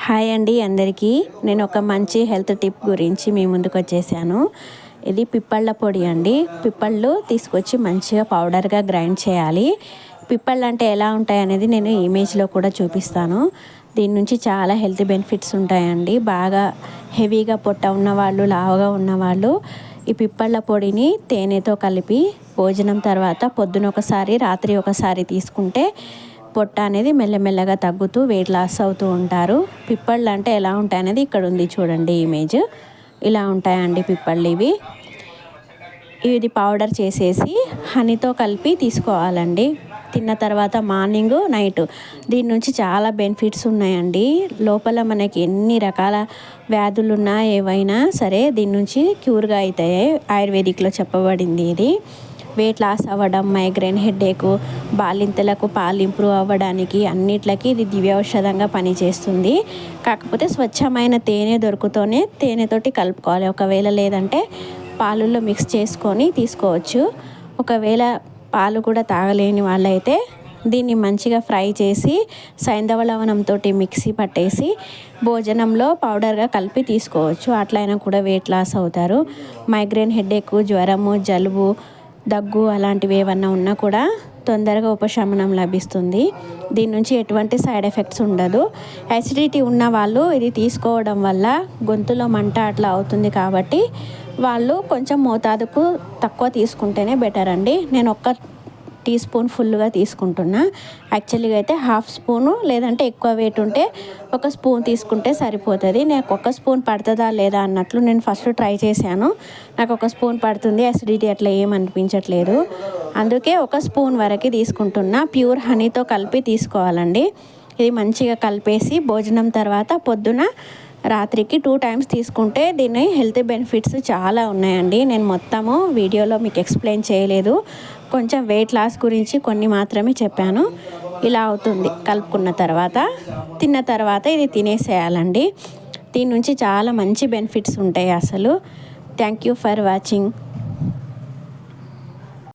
Hi అండి అందరికీ. నేను ఒక మంచి హెల్త్ టిప్ గురించి మీ ముందుకు వచ్చేసాను. ఇది పిప్పళ్ళ పొడి అండి. పిప్పళ్ళు తీసుకొచ్చి మంచిగా పౌడర్గా గ్రైండ్ చేయాలి. పిప్పళ్ళు అంటే ఎలా ఉంటాయి అనేది నేను ఇమేజ్లో కూడా చూపిస్తాను. దీని నుంచి చాలా హెల్త్ బెనిఫిట్స్ ఉంటాయండి. బాగా హెవీగా పొట్ట ఉన్నవాళ్ళు, లావుగా ఉన్నవాళ్ళు ఈ పిప్పళ్ళ పొడిని తేనెతో కలిపి భోజనం తర్వాత పొద్దున ఒకసారి, రాత్రి ఒకసారి తీసుకుంటే పొట్ట అనేది మెల్లమెల్లగా తగ్గుతూ వెయిట్ లాస్ అవుతూ ఉంటారు. పిప్పళ్ళు అంటే ఎలా ఉంటాయి అనేది ఇక్కడ ఉంది చూడండి ఇమేజ్. ఇలా ఉంటాయండి పిప్పళ్ళు ఇవి. ఇది పౌడర్ చేసేసి హనీతో కలిపి తీసుకోవాలండి. తిన్న తర్వాత మార్నింగ్, నైట్ దీని నుంచి చాలా బెనిఫిట్స్ ఉన్నాయండి. లోపల మనకి ఎన్ని రకాల వ్యాధులున్నా ఏవైనా సరే దీని నుంచి క్యూర్గా అవుతాయి. ఆయుర్వేదిక్లో చెప్పబడింది ఇది. వెయిట్ లాస్ అవ్వడం, మైగ్రేన్, హెడేక్, బాలింతలకు పాలు ఇంప్రూవ్ అవ్వడానికి అన్నిట్లకి ఇది దివ్య ఔషధంగా పనిచేస్తుంది. కాకపోతే స్వచ్ఛమైన తేనె దొరుకుతూనే తేనెతోటి కలుపుకోవాలి. ఒకవేళ లేదంటే పాలుల్లో మిక్స్ చేసుకొని తీసుకోవచ్చు. ఒకవేళ పాలు కూడా తాగలేని వాళ్ళైతే దీన్ని మంచిగా ఫ్రై చేసి సైంధవ లవణంతో మిక్సీ పట్టేసి భోజనంలో పౌడర్గా కలిపి తీసుకోవచ్చు. అట్లయినా కూడా వెయిట్ లాస్ అవుతారు. మైగ్రేన్, హెడేక్, జ్వరము, జలుబు, దగ్గు అలాంటివి ఏమన్నా ఉన్నా కూడా తొందరగా ఉపశమనం లభిస్తుంది. దీని నుంచి ఎటువంటి సైడ్ ఎఫెక్ట్స్ ఉండదు. యాసిడిటీ ఉన్న వాళ్ళు ఇది తీసుకోవడం వల్ల గొంతులో మంట అట్లా అవుతుంది కాబట్టి వాళ్ళు కొంచెం మోతాదుకు తక్కువ తీసుకుంటేనే బెటర్ అండి. నేను ఒక్క టీ స్పూన్ ఫుల్గా తీసుకుంటున్నా. యాక్చువల్గా అయితే హాఫ్ స్పూను లేదంటే ఎక్కువ వెయిట్ ఉంటే ఒక స్పూన్ తీసుకుంటే సరిపోతుంది. నాకు ఒక స్పూన్ పడుతుందా లేదా అన్నట్లు నేను ఫస్ట్ ట్రై చేశాను. నాకు ఒక స్పూన్ పడుతుంది. అసిడిటీ అట్లా ఏమనిపించట్లేదు. అందుకే ఒక స్పూన్ వరకు తీసుకుంటున్నా. ప్యూర్ హనీతో కలిపి తీసుకోవాలండి. ఇది మంచిగా కలిపేసి భోజనం తర్వాత పొద్దున, రాత్రికి 2 టైమ్స్ తీసుకుంటే దీని హెల్త్ బెనిఫిట్స్ చాలా ఉన్నాయండి. నేను మొత్తము వీడియోలో మీకు ఎక్స్ప్లెయిన్ చేయలేదు. కొంచెం వెయిట్ లాస్ గురించి కొన్ని మాత్రమే చెప్పాను. ఇలా అవుతుంది కలుపుకున్న తర్వాత. తిన్న తర్వాత ఇది తినేసేయాలండి. దీని నుంచి చాలా మంచి బెనిఫిట్స్ ఉంటాయి అసలు. Thank you for watching.